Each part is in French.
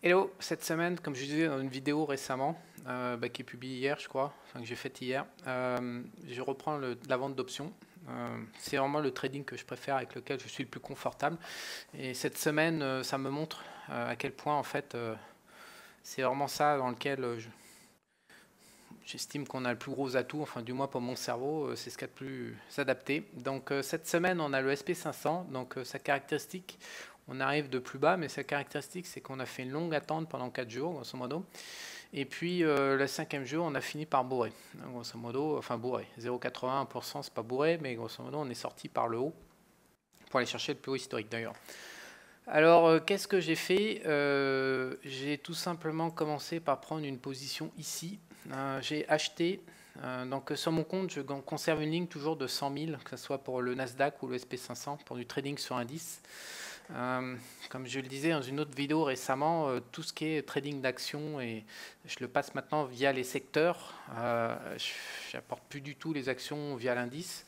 Hello, cette semaine, comme je disais dans une vidéo récemment, qui est publiée hier, je crois, enfin que j'ai faite hier, je reprends la vente d'options. C'est vraiment le trading que je préfère, avec lequel je suis le plus confortable. Et cette semaine, ça me montre à quel point, en fait, c'est vraiment ça dans lequel j'estime qu'on a le plus gros atout, enfin du moins pour mon cerveau, c'est ce qu'il y a de plus adapté. Donc cette semaine, on a le SP500, donc sa caractéristique, on arrive de plus bas, mais sa caractéristique, c'est qu'on a fait une longue attente pendant 4 jours, grosso modo. Et puis le cinquième jour, on a fini par bourrer. Donc, grosso modo, enfin bourrer, 0,81%, c'est pas bourré, mais grosso modo, on est sorti par le haut pour aller chercher le plus haut historique d'ailleurs. Alors, qu'est-ce que j'ai fait? J'ai tout simplement commencé par prendre une position ici. J'ai acheté, donc sur mon compte, je conserve une ligne toujours de 100 000, que ce soit pour le Nasdaq ou le SP500, pour du trading sur indice. Comme je le disais dans une autre vidéo récemment, tout ce qui est trading d'actions, et je le passe maintenant via les secteurs. Je n'apporte plus du tout les actions via l'indice.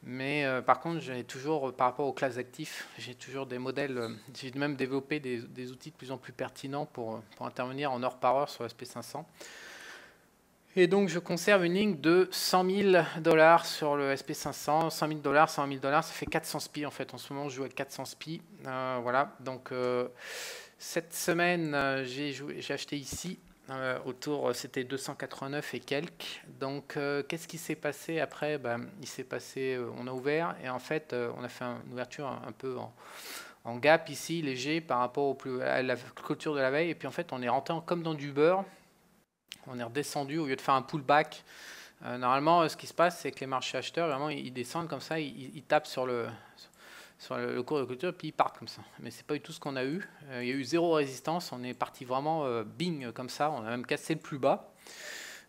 Mais par contre, j'ai toujours, par rapport aux classes d'actifs, j'ai toujours des modèles, j'ai même développé des outils de plus en plus pertinents pour intervenir en heure par heure sur SP500. Et donc, je conserve une ligne de 100 000 $ sur le SP500. 100 000 $, 100 000 $, ça fait 400 SPI en fait. En ce moment, je joue avec 400 SPI. Voilà. Donc, cette semaine, j'ai acheté ici. C'était 289 et quelques. Donc, qu'est-ce qui s'est passé après? Il s'est passé, on a ouvert et en fait, on a fait une ouverture un peu en gap ici, léger par rapport à la clôture de la veille. Et puis en fait, on est rentré comme dans du beurre. On est redescendu au lieu de faire un pullback. Normalement, ce qui se passe, c'est que les marchés acheteurs, vraiment, ils descendent comme ça, ils tapent sur le cours de clôture, puis ils partent comme ça. Mais c'est pas du tout ce qu'on a eu. Il y a eu zéro résistance, on est parti vraiment bing comme ça, on a même cassé le plus bas.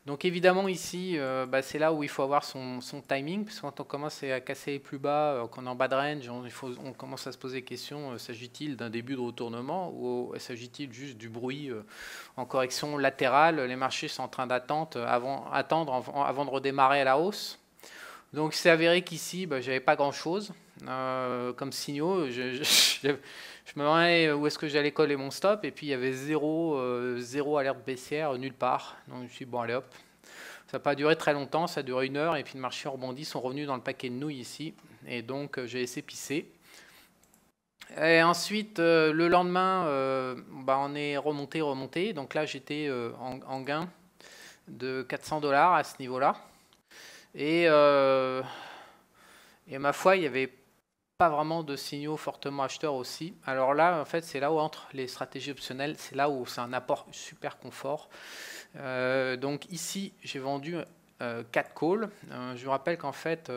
Donc évidemment ici, c'est là où il faut avoir son timing, parce que quand on commence à casser les plus bas, qu'on est en bas de range, on commence à se poser des questions, s'agit-il d'un début de retournement ou s'agit-il juste du bruit en correction latérale? Les marchés sont en train d'attendre avant de redémarrer à la hausse. Donc c'est avéré qu'ici, j'avais pas grand-chose comme signaux. Je me demandais où est-ce que j'allais coller mon stop, et puis il y avait zéro alerte baissière nulle part. Donc je me suis dit, bon allez hop. Ça n'a pas duré très longtemps, ça a duré 1 heure, et puis le marché rebondit, sont revenus dans le paquet de nouilles ici. Et donc j'ai laissé pisser. Et ensuite, le lendemain, on est remonté. Donc là, j'étais en gain de 400 $ à ce niveau-là. Et ma foi, il n'y avait pas vraiment de signaux fortement acheteurs aussi. Alors là, en fait, c'est là où entre les stratégies optionnelles, c'est là où c'est un apport super confort. Donc ici, j'ai vendu 4 calls. Je vous rappelle qu'en fait,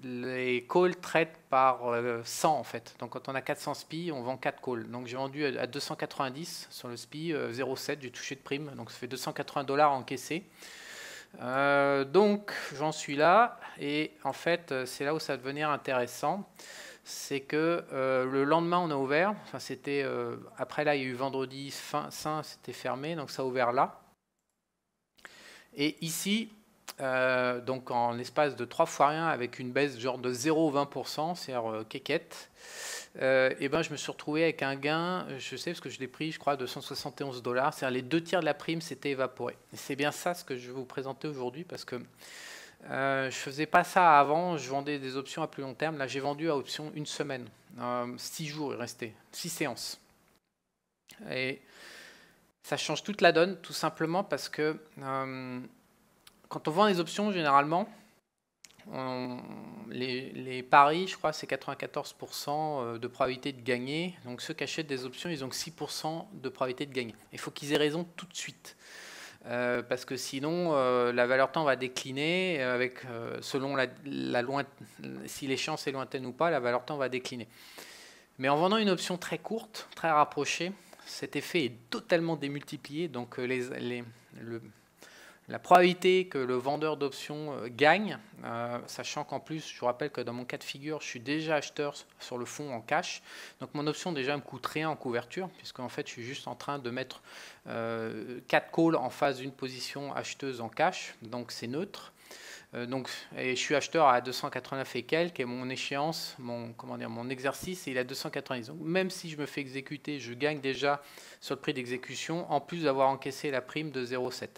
les calls traitent par 100 en fait. Donc quand on a 400 SPI, on vend 4 calls. Donc j'ai vendu à 290 sur le SPI, 0,7, j'ai touché de prime. Donc ça fait 280 $ encaissés. Donc j'en suis là, et en fait c'est là où ça va devenir intéressant. C'est que le lendemain on a ouvert, enfin c'était après là il y a eu vendredi saint, c'était fermé, donc ça a ouvert là. Et ici, donc en l'espace de 3 fois rien, avec une baisse genre de 0,20%, c'est-à-dire quéquette, et je me suis retrouvé avec un gain, je sais parce que je l'ai pris, je crois, de 171 $. C'est-à-dire les 2 tiers de la prime s'étaient évaporés. Et c'est bien ça ce que je vais vous présenter aujourd'hui, parce que je faisais pas ça avant, je vendais des options à plus long terme. Là, j'ai vendu à option 1 semaine, 6 jours il restait, 6 séances. Et ça change toute la donne, tout simplement parce que quand on vend des options, généralement, les paris, je crois, c'est 94% de probabilité de gagner. Donc ceux qui achètent des options, ils ont que 6% de probabilité de gagner. Il faut qu'ils aient raison tout de suite. Parce que sinon, la valeur temps va décliner, selon si l'échéance est lointaine ou pas, la valeur temps va décliner. Mais en vendant une option très courte, très rapprochée, cet effet est totalement démultiplié. Donc la probabilité que le vendeur d'options gagne, sachant qu'en plus, je vous rappelle que dans mon cas de figure, je suis déjà acheteur sur le fonds en cash. Donc mon option déjà me coûte rien en couverture, puisqu'en fait, je suis juste en train de mettre 4 calls en face d'une position acheteuse en cash, donc c'est neutre. Et je suis acheteur à 289 et quelques, et mon échéance, mon exercice, il est à 290. Donc, même si je me fais exécuter, je gagne déjà sur le prix d'exécution, en plus d'avoir encaissé la prime de 0,7.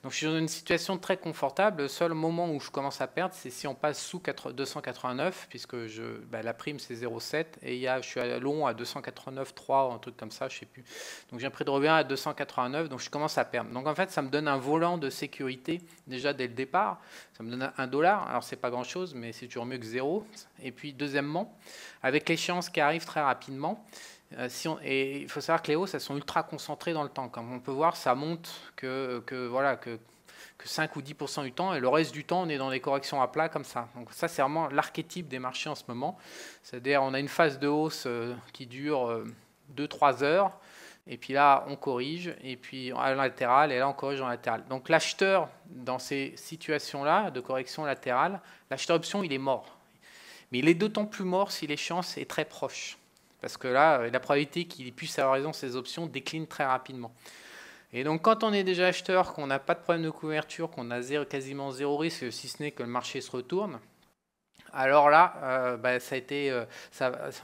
Donc je suis dans une situation très confortable. Le seul moment où je commence à perdre, c'est si on passe sous 289, puisque la prime c'est 0,7, et je suis à long à 289,3 ou un truc comme ça, je sais plus. Donc j'ai un prix de revient à 289, donc je commence à perdre. Donc en fait, ça me donne un volant de sécurité déjà dès le départ. Ça me donne $1. Alors c'est pas grand-chose, mais c'est toujours mieux que zéro. Et puis deuxièmement, avec l'échéance qui arrive très rapidement, et il faut savoir que les hausses, elles sont ultra concentrées dans le temps. Comme on peut voir, ça monte que 5 ou 10% du temps, et le reste du temps, on est dans des corrections à plat comme ça. Donc ça, c'est vraiment l'archétype des marchés en ce moment. C'est-à-dire, on a une phase de hausse qui dure 2-3 heures, et puis là, on corrige, et puis à la latérale, et là, on corrige en latéral. Donc l'acheteur, dans ces situations-là de correction latérale, l'acheteur option, il est mort. Mais il est d'autant plus mort si l'échéance est très proche. Parce que là, la probabilité qu'il puisse avoir raison, ces options décline très rapidement. Et donc, quand on est déjà acheteur, qu'on n'a pas de problème de couverture, qu'on a quasiment zéro risque, si ce n'est que le marché se retourne, alors là,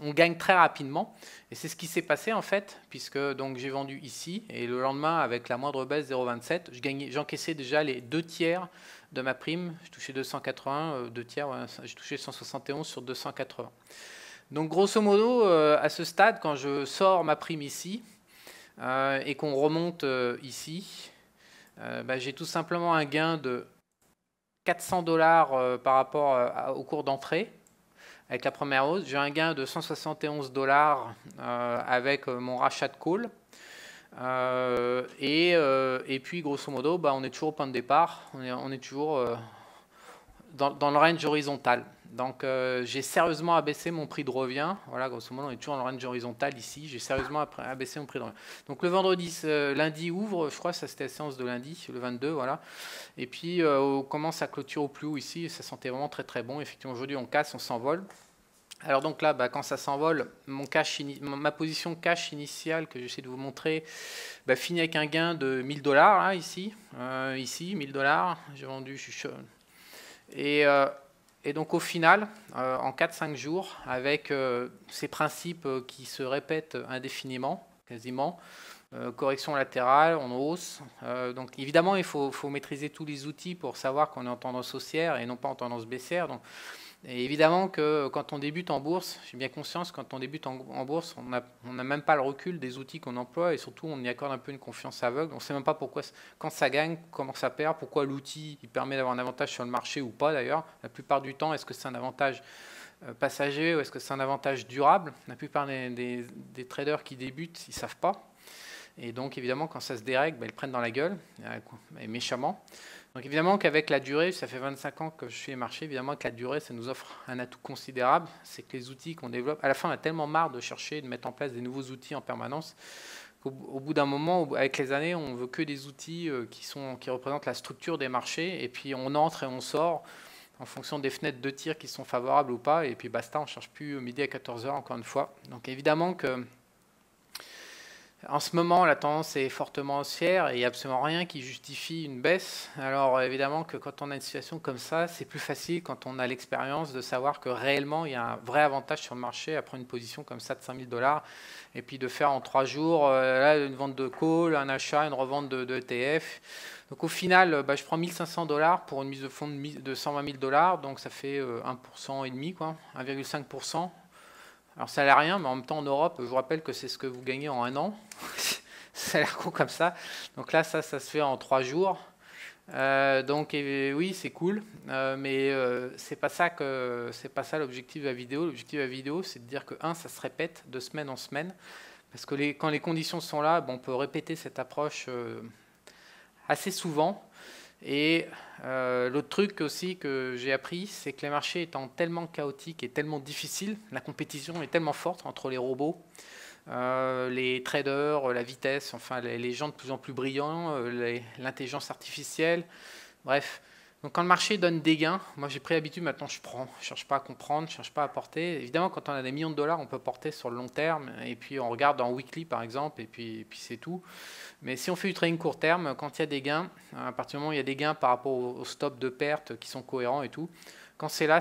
on gagne très rapidement. Et c'est ce qui s'est passé en fait, puisque j'ai vendu ici, et le lendemain, avec la moindre baisse 0,27, j'encaissais déjà les 2/3 de ma prime. Je touchais 280, 2/3, j'ai touché 171 sur 280. Donc grosso modo, à ce stade, quand je sors ma prime ici et qu'on remonte ici, j'ai tout simplement un gain de $400 par rapport au cours d'entrée avec la première hausse. J'ai un gain de $171 avec mon rachat de call. Et puis grosso modo, on est toujours au point de départ, on est toujours dans le range horizontal. Donc j'ai sérieusement abaissé mon prix de revient. Voilà, grosso modo, on est toujours dans le range horizontal ici. J'ai sérieusement abaissé mon prix de revient. Donc le vendredi, lundi ouvre, je crois que ça c'était la séance de lundi, le 22, voilà. Et puis on commence à clôturer au plus haut ici. Ça sentait vraiment très très bon. Effectivement, aujourd'hui on casse, on s'envole. Alors donc là, quand ça s'envole, ma position cash initiale que j'essaie de vous montrer finit avec un gain de $1000 là, ici, ici $1000. J'ai vendu, je suis chaud. Et donc au final, en 4-5 jours, avec ces principes qui se répètent indéfiniment, quasiment, correction latérale, on hausse. Donc évidemment, il faut maîtriser tous les outils pour savoir qu'on est en tendance haussière et non pas en tendance baissière. Donc, et évidemment que quand on débute en bourse, j'ai bien conscience, quand on débute en bourse, on n'a même pas le recul des outils qu'on emploie, et surtout on y accorde un peu une confiance aveugle. On ne sait même pas pourquoi, quand ça gagne, comment ça perd, pourquoi l'outil il permet d'avoir un avantage sur le marché ou pas d'ailleurs. La plupart du temps, est-ce que c'est un avantage passager ou est-ce que c'est un avantage durable? La plupart des traders qui débutent, ils ne savent pas. Et donc évidemment, quand ça se dérègle, ils prennent dans la gueule, et méchamment. Donc évidemment qu'avec la durée, ça fait 25 ans que je fais les marchés, évidemment que la durée, ça nous offre un atout considérable. C'est que les outils qu'on développe, à la fin, on a tellement marre de chercher, de mettre en place des nouveaux outils en permanence, qu'au bout d'un moment, avec les années, on veut que des outils qui représentent la structure des marchés, et puis on entre et on sort en fonction des fenêtres de tir qui sont favorables ou pas, et puis basta, on ne cherche plus midi à 14h encore une fois. Donc évidemment que en ce moment, la tendance est fortement haussière et il n'y a absolument rien qui justifie une baisse. Alors évidemment que quand on a une situation comme ça, c'est plus facile quand on a l'expérience de savoir que réellement il y a un vrai avantage sur le marché à prendre une position comme ça de $5000 et puis de faire en 3 jours là, une vente de call, un achat, une revente de ETF. Donc au final, je prends $1500 pour une mise de fonds de $120 000, donc ça fait 1,5%, quoi, 1,5%. Alors ça a l'air rien, mais en même temps en Europe, je vous rappelle que c'est ce que vous gagnez en un an. Ça a l'air con comme ça. Donc là, ça se fait en 3 jours. Donc oui, c'est cool, mais c'est pas ça l'objectif de la vidéo. L'objectif de la vidéo, c'est de dire que ça se répète de semaine en semaine, parce que quand les conditions sont là, on peut répéter cette approche assez souvent. Et l'autre truc aussi que j'ai appris, c'est que les marchés étant tellement chaotiques et tellement difficiles, la compétition est tellement forte entre les robots, les traders, la vitesse, enfin les gens de plus en plus brillants, l'intelligence artificielle, bref, Donc quand le marché donne des gains, moi j'ai pris l'habitude, maintenant je prends, je ne cherche pas à comprendre, je ne cherche pas à porter. Évidemment, quand on a des millions de dollars, on peut porter sur le long terme, et puis on regarde en weekly par exemple, et puis c'est tout. Mais si on fait du trading court terme, quand il y a des gains, à partir du moment où il y a des gains par rapport au stop de perte qui sont cohérents et tout, quand c'est là,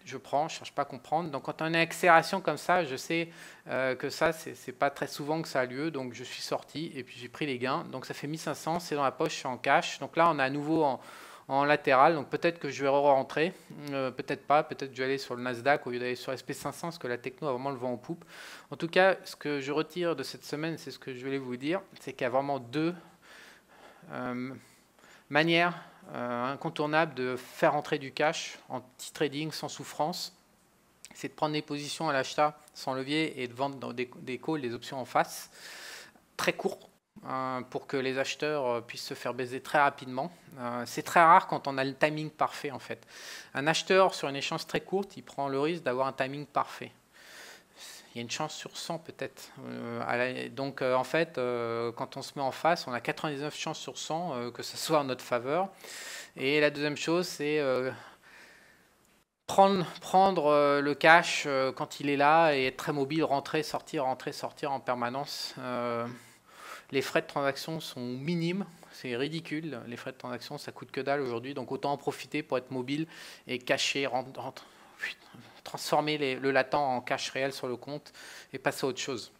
je prends, je ne cherche pas à comprendre. Donc quand on a une accélération comme ça, je sais que ça, c'est pas très souvent que ça a lieu, donc je suis sorti et puis j'ai pris les gains. Donc ça fait 1500, c'est dans la poche, je suis en cash. Donc là, on est à nouveau en latéral, donc peut-être que je vais re-rentrer, peut-être pas, peut-être que je vais aller sur le Nasdaq au lieu d'aller sur SP500, parce que la techno a vraiment le vent en poupe. En tout cas, ce que je retire de cette semaine, c'est ce que je voulais vous dire, c'est qu'il y a vraiment deux manière incontournable de faire entrer du cash en petit trading sans souffrance, c'est de prendre des positions à l'achat sans levier et de vendre dans des calls, des options en face, très courts, pour que les acheteurs puissent se faire baiser très rapidement. C'est très rare quand on a le timing parfait en fait. Un acheteur sur une échéance très courte, il prend le risque d'avoir un timing parfait. Il y a une chance sur 100 peut-être. Donc en fait, quand on se met en face, on a 99 chances sur 100 que ce soit en notre faveur. Et la deuxième chose, c'est prendre le cash quand il est là et être très mobile, rentrer, sortir en permanence. Les frais de transaction sont minimes. C'est ridicule, les frais de transaction, ça coûte que dalle aujourd'hui. Donc autant en profiter pour être mobile et cacher, transformer le latent en cash réel sur le compte et passer à autre chose.